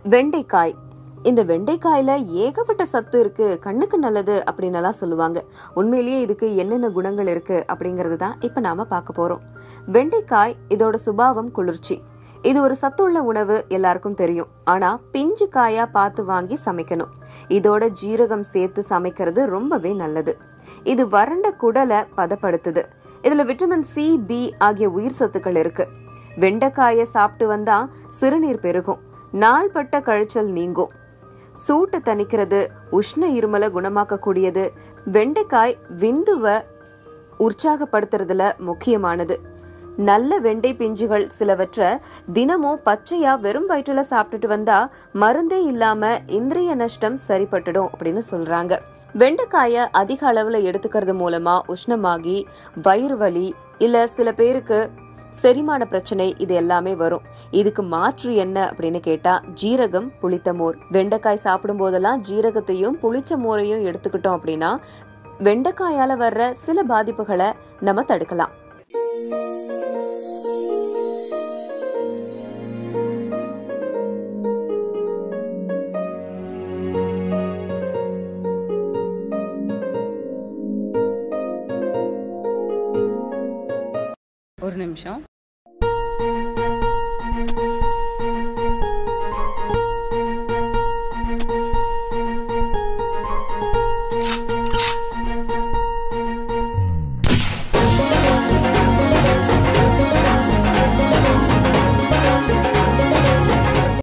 வெண்டைக்காய். இந்த வெண்டைக்காயில ஏகப்பட்ட சத்து இருக்கு, கண்ணுக்கு நல்லது அப்படின்னு எல்லாம் சொல்லுவாங்க. உண்மையிலேயே இதுக்கு என்னென்ன குணங்கள் இருக்கு அப்படிங்கறது தான் இப்ப நாம பார்க்க போறோம். வெண்டைக்காய் இதோட சுபாவம் குளிர்ச்சி. இது ஒரு சத்துள்ள உணவு, எல்லாருக்கும் தெரியும். ஆனா பிஞ்சு காயா பார்த்து வாங்கி சமைக்கணும். இதோட ஜீரகம் சேர்த்து சமைக்கிறது ரொம்பவே நல்லது. இது வறண்ட குடலை பதப்படுத்துது. இதுல விட்டமின் சி, பி ஆகிய உயிர் சத்துக்கள் இருக்கு. வெண்டைக்காயை சாப்பிட்டு வந்தா சிறுநீர் பெருகும், நாள்பட்ட கழிச்சல் நீங்கும், சூட்டை தணிக்கிறது, உஷ்ண இருமலை குணமாக்கக்கூடியது. வெண்டைக்காய் விந்துவை உற்சாகப்படுத்துறதுல முக்கியமானது. நல்ல வெண்டை பிஞ்சுகள் சிலவற்றை தினமும் பச்சையா வெறும் வயிற்றுல சாப்பிட்டுட்டு வந்தா மருந்தே இல்லாம இந்திரிய நஷ்டம் சரிப்பட்டுடும் அப்படின்னு சொல்றாங்க. வெண்டைக்காய அதிக அளவுல எடுத்துக்கிறது மூலமா உஷ்ணமாகி வயிறு வலி, இல்ல சில பேருக்கு செரிமான பிரச்சனை, இது எல்லாமே வரும். இதுக்கு மாற்று என்ன அப்படின்னு கேட்டா ஜீரகம், புளித்த மோர். வெண்டைக்காய் சாப்பிடும் போதெல்லாம் ஜீரகத்தையும் புளிச்ச மோரையும் எடுத்துக்கிட்டோம் அப்படின்னா வெண்டைக்காயால வர்ற சில பாதிப்புகளை நம்ம தடுக்கலாம். ஒரு நிமிஷம்.